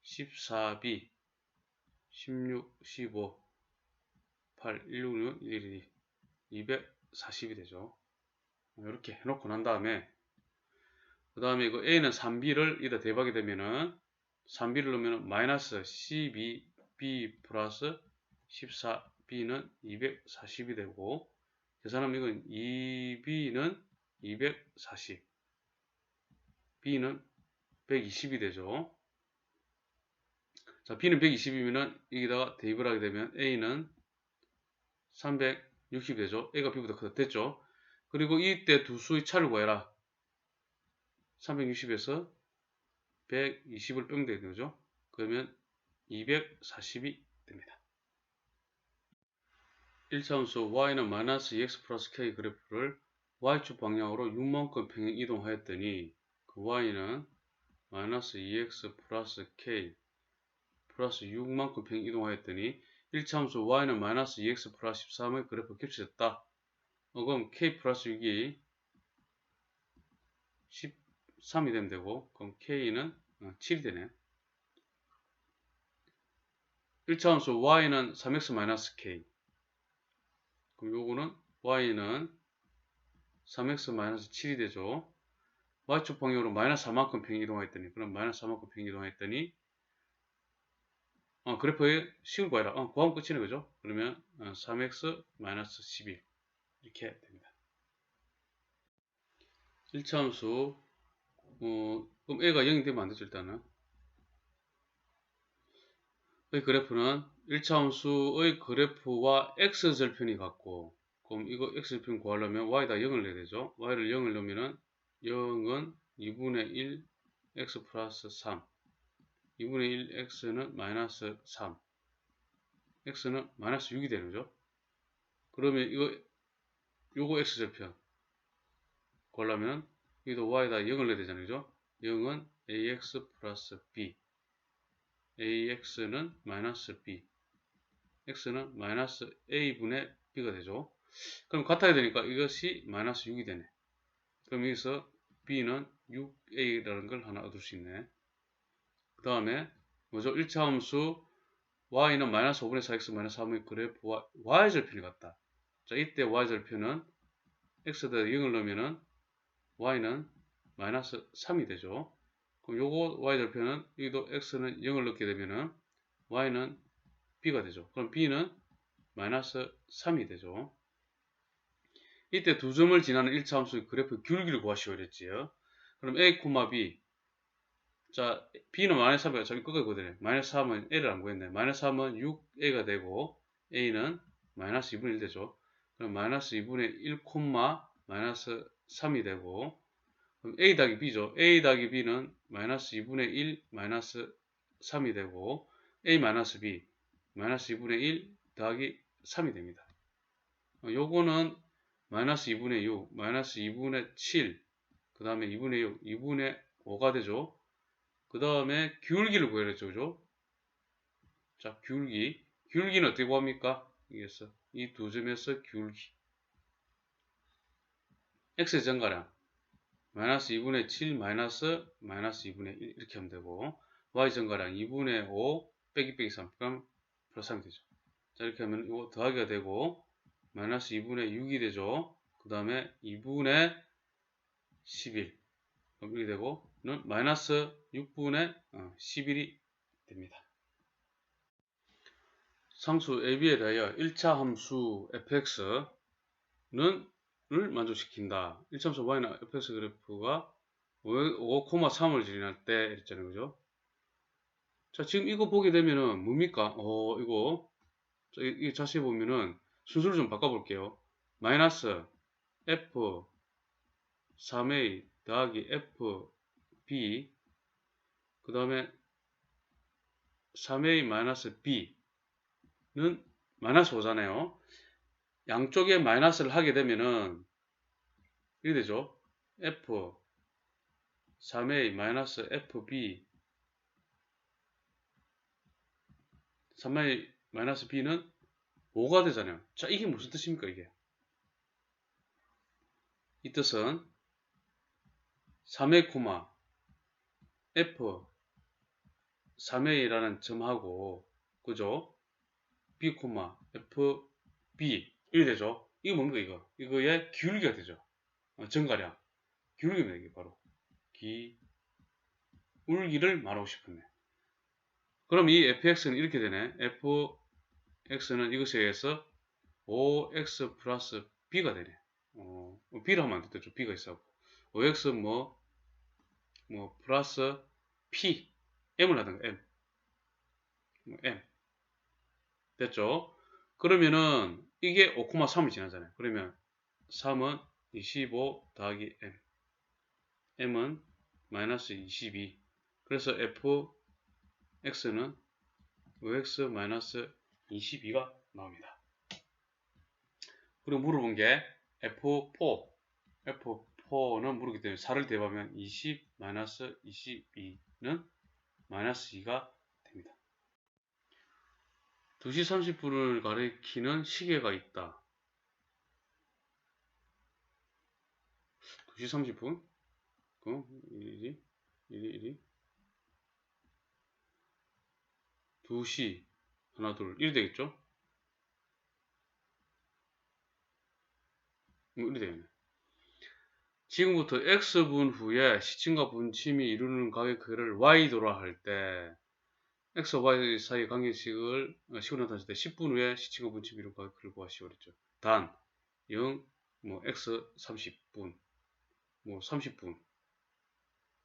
14b 16, 15, 8, 166, 112, 240이 되죠. 이렇게 해놓고 난 다음에 그 다음에 이거 a는 3b를 이다 대박이 되면은 3b를 넣으면 마이너스 12b 플러스 14b는 240이 되고 계산하면 이건 2b는 240 b는 120이 되죠. 자, b는 120이면은 여기다가 대입을 하게 되면 a는 360이 되죠. a가 b보다 크다 됐죠. 그리고 이때 두 수의 차를 구해라. 360에서 120을 빼면 되는 거죠. 그러면 240이 됩니다. 1차원수 y는 마이너스 2x 플러스 k 그래프를 y축 방향으로 6만큼 평행 이동하였더니 그 y는 마이너스 2x 플러스 k 플러스 6만큼 평행 이동하였더니 1차함수 y는 마이너스 2x 플러스 13의 그래프 겹쳐졌다. 그럼 k 플러스 6이 13이 되면 되고 그럼 k는 7이 되네. 1차함수 y는 3x 마이너스 k 그럼 요거는 y는 3x 마이너스 7이 되죠. y축 방향으로 마이너스 4만큼 평행 이동했더니 그럼 마이너스 4만큼 평행 이동했더니 그래프의 식을 구해라. 구하면 끝이네 그죠? 그러면 3x 마이너스 11 이렇게 됩니다. 1차함수 그럼 a가 0이 되면 안 되죠 일단은. 이 그래프는 1차함수의 그래프와 x절편이 같고 그럼 이거 x절편 구하려면 y에다 0을 내야 되죠. y를 0을 넣으면은 0은 2분의 1 x 플러스 3 2분의 1 x는 마이너스 3 x는 마이너스 6이 되는 거죠. 그러면 요거 x절편 구하려면 여기도 y에다 0을 내야 되잖아요. 그죠? 0은 ax 플러스 b ax는 마이너스 b x는 마이너스 a분의 b가 되죠. 그럼 같아야 되니까 이것이 마이너스 6이 되네. 그럼 여기서 b는 6a라는 걸 하나 얻을 수 있네. 그 다음에 뭐죠? 1차 함수 y는 마이너스 5분의 4x 마이너스 3의 그래프와 y절편이 같다. 자, 이때 y절편은 x에다 0을 넣으면은 y는 마이너스 3이 되죠. 그럼 요거 y절편은 여기도 x는 0을 넣게 되면은 y는 b가 되죠. 그럼 b는 마이너스 3이 되죠. 이때 두 점을 지나는 1차 함수의 그래프 귤기를 구하시오 그랬지요. 그럼 a, b 자 b는 마이너스 3이가 저기 끝까지 거든요. 마이너스 3은 a를 안 구했네. 마이너스 3은 6a가 되고 a는 마이너스 2분의 1 되죠. 그럼 마이너스 2분의 1, 마이너스 3이 되고 그럼 a 더하기 b죠. a 더하기 b는 마이너스 2분의 1 마이너스 3이 되고 a 마이너스 b 마이너스 2분의 1 더하기 3이 됩니다. 요거는 마이너스 2분의 6 마이너스 2분의 7 그 다음에 2분의 6 2분의 5가 되죠. 그 다음에 기울기를 구해냈죠. 그죠? 자, 기울기는 어떻게 구합니까? 이 두 점에서 기울기 x의 정가량 마이너스 2분의 7 마이너스 2분의 1 이렇게 하면 되고 y 정가량 2분의 5 빼기 3 그럼 플러스 3이 되죠. 자, 이렇게 하면 이거 더하기가 되고 마이너스 2분의 6이 되죠. 그 다음에 2분의 11. 그럼 이렇게 되고, 는 마이너스 6분의 11이 됩니다. 상수 AB에 대하여 1차 함수 fx는 를 만족시킨다. 1차 함수 y나 fx 그래프가 5,3을 지날 때 이랬잖아요. 그죠? 자, 지금 이거 보게 되면은 뭡니까? 이거 이 자세히 보면은 순서를 좀 바꿔볼게요. 마이너스 f 3a 더하기 fb 그 다음에 3a 마이너스 b는 마이너스 5잖아요. 양쪽에 마이너스를 하게 되면은 이렇게 되죠. f 3a 마이너스 fb 3a 마이너스 b는 5가 되잖아요. 자, 이게 무슨 뜻입니까, 이게? 이 뜻은 3a, f 3a라는 점하고, 그죠? b, f, b. 이렇게 되죠? 이거 뭔가, 이거? 이거의 기울기가 되죠? 정가량. 기울기입니다, 이게 바로. 기울기를 말하고 싶었네. 그럼 이 fx는 이렇게 되네. fx는 이것에 의해서 5x 플러스 b가 되네. b를 하면 안 되죠. b가 있어. 5x 플러스 p, m을 하든가, m. 됐죠? 그러면은 이게 5,3을 지나잖아요. 그러면 3은 25 더하기 m. m은 마이너스 22. 그래서 fx는 5x 마이너스 22가 나옵니다. 그리고 물어본 게 F4는 물었기 때문에 4를 대입하면 20 마이너스 22는 마이너스 2가 됩니다. 2시 30분을 가리키는 시계가 있다. 2시 30분? 1이 2시 하나 둘 1이 되겠죠? 1이 되겠네. 지금부터 x분 후에 시침과 분침이 이루는 가격 크기를 y도라 할 때 x와 y 사이 관계식을 식으로 나타냈을 때 10분 후에 시침과 분침이 이루는 가격 크기를 구하시오 그랬죠. 단 0, x 30분, 30분.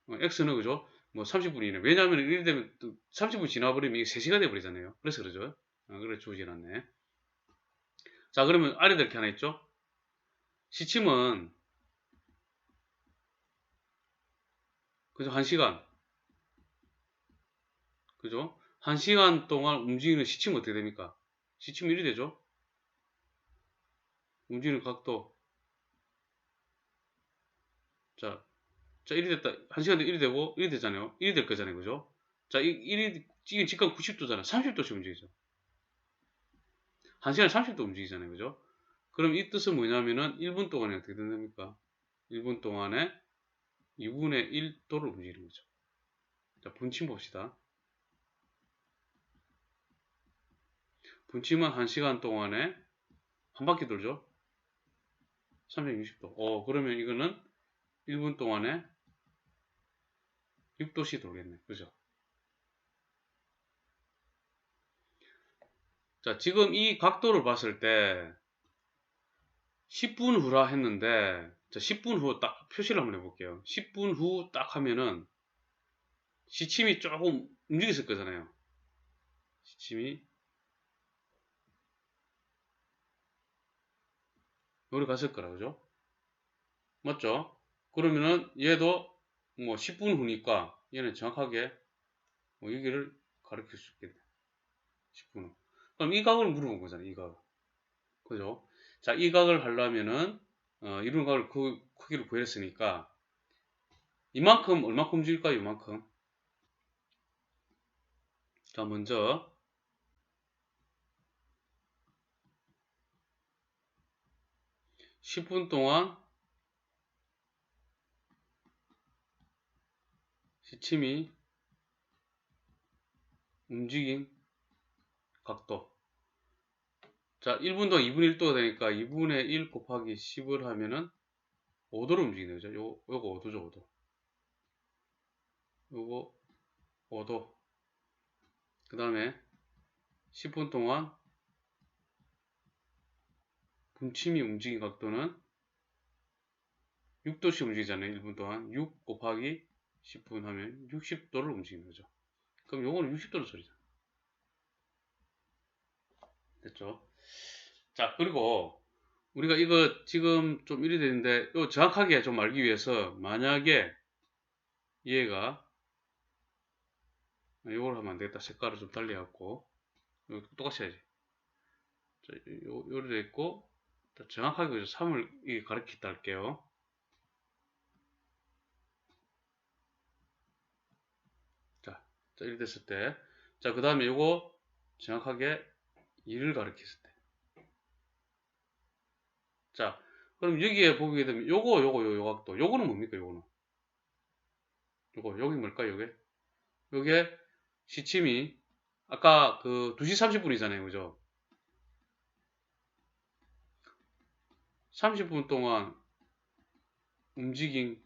x는 그죠? 30분이네. 왜냐하면 이렇게 되면 또 30분 지나버리면 이게 3시간 돼버리잖아요. 그래서 그러죠. 그래 주어지지 않네. 자, 그러면 알아야 될 게 하나 있죠? 시침은 그죠? 1시간. 그죠? 1시간 동안 움직이는 시침은 어떻게 됩니까? 시침이 이리 되죠? 움직이는 각도. 자, 이리 됐다. 1시간 뒤에 이리 되고, 이리 되잖아요. 이리 될 거잖아요. 그죠? 자, 이게 직각 90도잖아. 30도씩 움직이죠. 1시간에 30도 움직이잖아요. 그죠? 그럼 이 뜻은 뭐냐면은 1분 동안에 어떻게 된답니까? 1분 동안에 2분의 1도를 움직이는 거죠. 자, 분침 봅시다. 분침은 1시간 동안에 한 바퀴 돌죠? 360도. 그러면 이거는 1분 동안에 6도씩 돌겠네. 그죠? 자, 지금 이 각도를 봤을 때 10분 후라 했는데, 자, 10분 후 딱 표시를 한번 해볼게요. 10분 후 딱 하면은 시침이 조금 움직였을 거잖아요. 시침이 여기 갔을 거라, 그죠? 맞죠? 그러면은 얘도 10분 후니까 얘는 정확하게 여기를 가르칠 수 있겠네. 10분 후. 그럼 이 각을 물어본 거잖아요. 이 각. 그죠? 자, 이 각을 하려면은 이룬 각을 크기를 구했으니까 이만큼 얼마큼 움직일까요? 이만큼. 자, 먼저 10분 동안 시침이 움직인 각도. 자, 1분 동안 2분의 1도가 되니까 2분의 1 곱하기 10을 하면은 5도로 움직이는 거죠. 요거 5도죠, 5도. 요거 5도. 그 다음에 10분 동안 분침이 움직인 각도는 6도씩 움직이잖아요. 1분 동안 6 곱하기 10분 하면 60도를 움직이는 거죠. 그럼 요거는 60도로 처리잖아요. 됐죠? 자, 그리고 우리가 이거 지금 좀 이래 되는데 요 정확하게 좀 알기 위해서 만약에 얘가 요걸 하면 안 되겠다. 색깔을 좀 달리 갖고 똑같이 해야지. 자, 요래 돼 있고 정확하게 3을 가르치다 할게요. 자, 이렇게 됐을 때, 자, 그 다음에 요거 정확하게 2를 가르쳤을 때. 자, 그럼 여기에 보게 되면 요거 각도. 요거는 뭡니까, 요거는? 여기 뭘까, 요게? 요게 시침이 아까 그 2시 30분이잖아요, 그죠? 30분 동안 움직인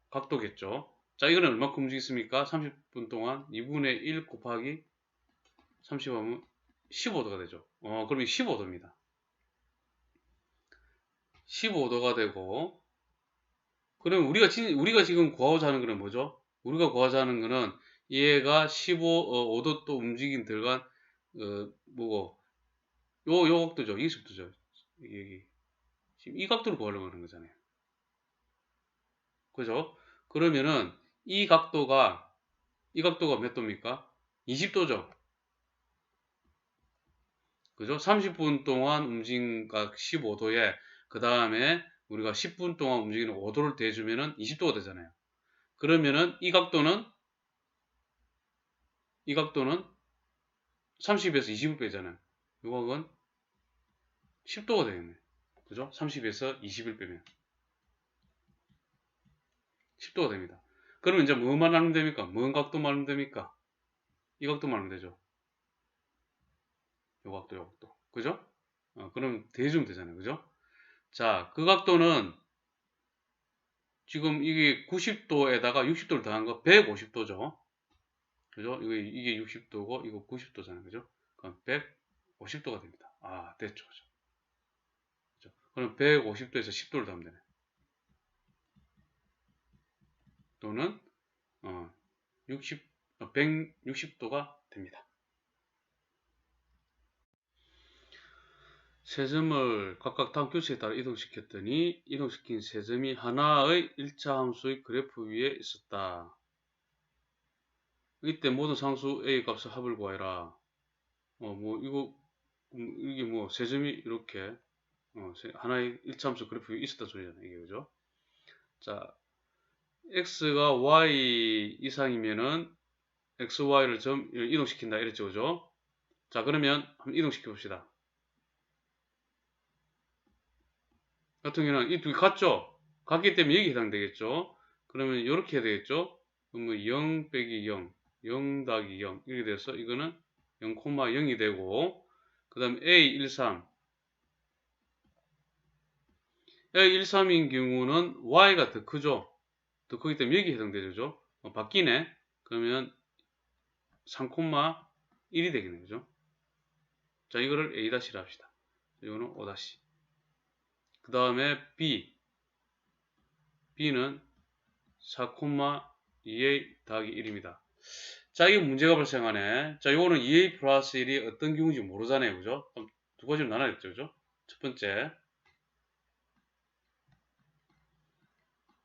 각도겠죠? 자, 이거는 얼마큼 움직였습니까? 30분 동안 2분의 1 곱하기 30하면 15도가 되죠. 그럼 이 15도입니다. 15도가 되고, 그럼 우리가 지금 구하고자 하는 거는 뭐죠? 우리가 구하고자 하는 거는 얘가 5도 또 움직임 들어간, 뭐고, 요 각도죠. 이 속도죠. 여기. 지금 이 각도를 구하려고 하는 거잖아요. 그죠? 그러면은 이 각도가 몇 도입니까? 20도죠. 그죠? 30분 동안 움직인 각 15도에 그 다음에 우리가 10분 동안 움직이는 5도를 대주면은 20도가 되잖아요. 그러면은 이 각도는 30에서 20을 빼잖아요. 이 각은 10도가 되겠네. 그죠? 30에서 20을 빼면 10도가 됩니다. 그러면 이제 뭐만 하면 됩니까? 뭔 각도만 하면 됩니까? 이 각도만 하면 되죠. 요 각도. 그죠? 그럼 대주면 되잖아요. 그죠? 자, 그 각도는 지금 이게 90도에다가 60도를 더한 거 150도죠. 그죠? 이게 60도고 이거 90도잖아요. 그죠? 그럼 150도가 됩니다. 됐죠. 그죠? 그럼 150도에서 10도를 더하면 되네. 또는 160도가 됩니다. 세 점을 각각 다음 교체에 따라 이동시켰더니 이동시킨 세 점이 하나의 1차 함수의 그래프 위에 있었다. 이때 모든 상수 A 값의 합을 구하여라. 이게 세 점이 이렇게 하나의 1차 함수 그래프 위에 있었다 소리잖아요. 이게 그죠? 자, x가 y 이상이면은 xy를 이동시킨다 이랬죠. 그죠? 자, 그러면 한번 이동시켜 봅시다. 같은 경우는 이 두 개 같죠? 같기 때문에 여기 해당되겠죠? 그러면 이렇게 해야 되겠죠? 그러면 0 빼기 0, 0 더하기 0 이렇게 돼서 이거는 0,0이 되고 그 다음에 A13 A13인 경우는 Y가 더 크죠? 더 크기 때문에 여기 해당되죠? 바뀌네? 그러면 3,1이 되겠네요. 그죠? 자, 이거를 A-라 합시다. 이거는 O-. 그 다음에 B는 4,2A 더하기 1입니다. 자, 이게 문제가 발생하네. 자, 이거는 2A 플러스 1이 어떤 경우인지 모르잖아요. 그죠? 그럼 두 가지로 나눠야겠죠. 그죠? 첫 번째,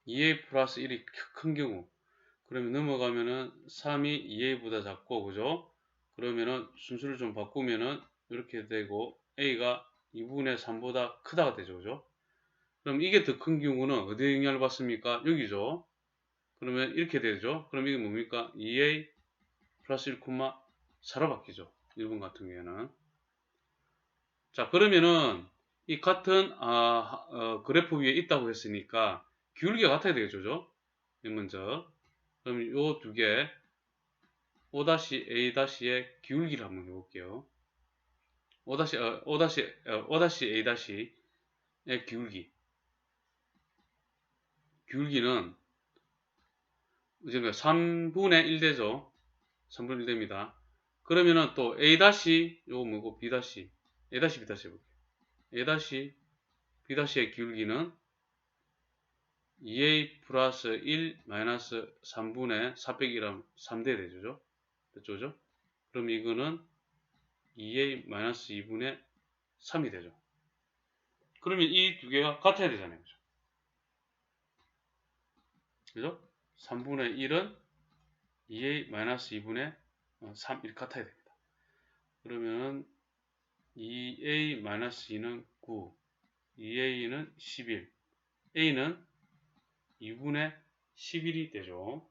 2A 플러스 1이 큰 경우. 그러면 넘어가면은 3이 2A보다 작고, 그죠? 그러면은 순수를 좀 바꾸면은 이렇게 되고, A가 2분의 3보다 크다가 되죠. 그죠? 그럼 이게 더 큰 경우는 어디에 영향을 받습니까? 여기죠. 그러면 이렇게 되죠. 그럼 이게 뭡니까? 2A 플러스 1,4로 바뀌죠. 1번 같은 경우에는. 자, 그러면은 이 같은 그래프 위에 있다고 했으니까 기울기가 같아야 되겠죠. 먼저. 그럼 요 두 개 O-A-의 기울기를 한번 해볼게요. O-A-의 기울기. 기울기는 이제 3분의 1 되죠. 3분의 1 됩니다. 그러면은 또 A 다시 요거 뭐고 B 다시 A 다시 B 다시 해볼게요. A 다시 B 다시의 기울기는 2A 플러스 1 마이너스 3분의 4 빼기 1하면 3대 되죠. 됐죠? 그럼 이거는 2A 마이너스 2분의 3이 되죠. 그러면 이 두 개가 같아야 되잖아요. 그죠? 3분의 1은 2A 마이너스 2분의 3 이렇게 같아야 됩니다. 그러면 2A 마이너스 2는 9, 2A는 11, A는 2분의 11이 되죠.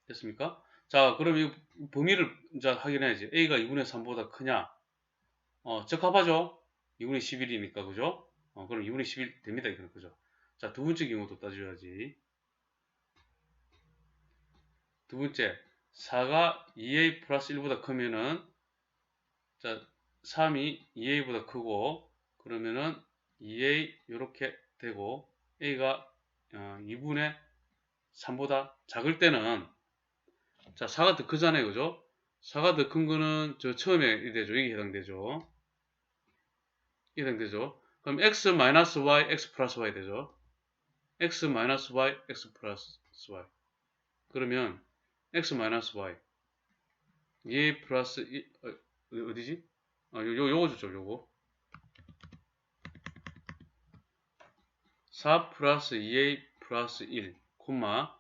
됐습니까? 자, 그럼 이 범위를 이제 확인해야지. A가 2분의 3보다 크냐? 적합하죠? 2분의 11이니까, 그죠? 그럼 2분의 11 됩니다, 이거는, 그죠? 자, 두 번째 경우도 따져야지. 두 번째, 4가 2A 플러스 1보다 크면은, 자, 3이 2A보다 크고, 그러면은 2A 이렇게 되고, A가 2분의 3보다 작을 때는, 자, 4가 더 크잖아요, 그죠? 4가 더 큰 거는 저 처음에 이 되죠. 이게 해당되죠. 이게 해당되죠. 그럼 x 마이너스 y, x 플러스 y 되죠. x 마이너스 y, x 플러스 y. 그러면 x 마이너스 y, 2a 플러스 1, 어디지? 요거 좋죠, 요거. 4 플러스 2a 플러스 1, 콤마,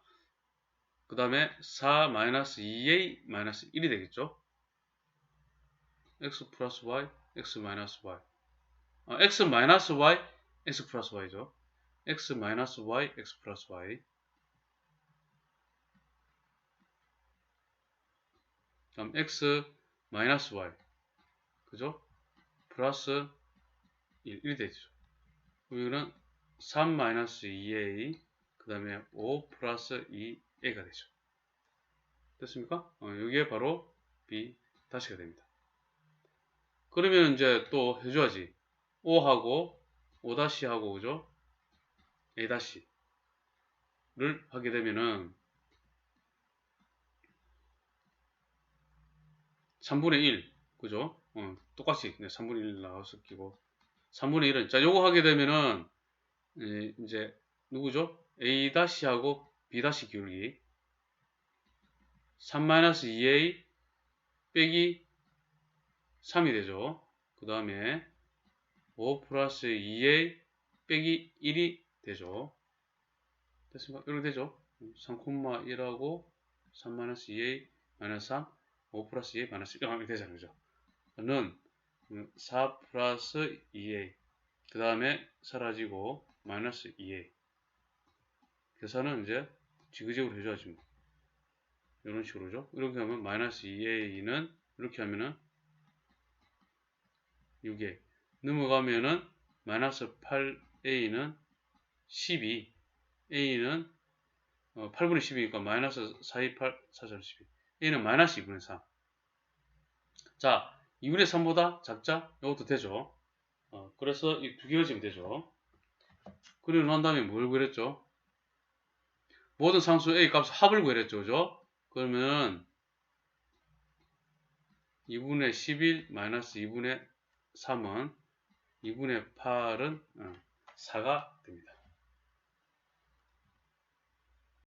그 다음에 4 마이너스 2a 마이너스 1이 되겠죠? x 플러스 y, x 마이너스 y. x 마이너스 y, x 플러스 y죠. x 마이너스 y, x 플러스 y. 다음 x 마이너스 y, 그죠? 플러스 1이 되죠. 이거는 3 마이너스 2a, 그 다음에 5 플러스 2a가 되죠. 됐습니까? 이게 바로 b 다시가 됩니다. 그러면 이제 또 해줘야지. 5하고 5 다시 하고, 그죠? a 다시를 하게 되면은 3분의 1, 그죠? 똑같이 3분의 1 나와서 끼고 3분의 1은, 자, 요거 하게 되면은 이제 누구죠? a 다시하고 b 다시 기울기 3-2a 빼기 3이 되죠. 그 다음에 5 플러스 2a 빼기 1이 되죠. 됐습니까? 이렇게 되죠. 3,1하고 3-2a 마이너스 3, 5 플러스 2a 마이너스 1 이렇게 되잖아요. 그죠? 는 4 플러스 2a, 그 다음에 사라지고 마이너스 2a. 계산은 이제 지그재그로 해줘야지 뭐. 이런 식으로죠. 이렇게 하면 마이너스 2a는 이렇게 하면은 6a 넘어가면은 마이너스 8a는 12, a는 8분의 12니까 마이너스 428, 412, a는 마이너스 2분의 3. 자, 2분의 3보다 작자? 이것도 되죠. 그래서 이 두 개가 지금 되죠. 그리고 난 다음에 뭘 구했죠? 모든 상수 a 값 합을 구했죠. 그죠? 그러면 2분의 11 마이너스 2분의 3은 2분의 8은 4가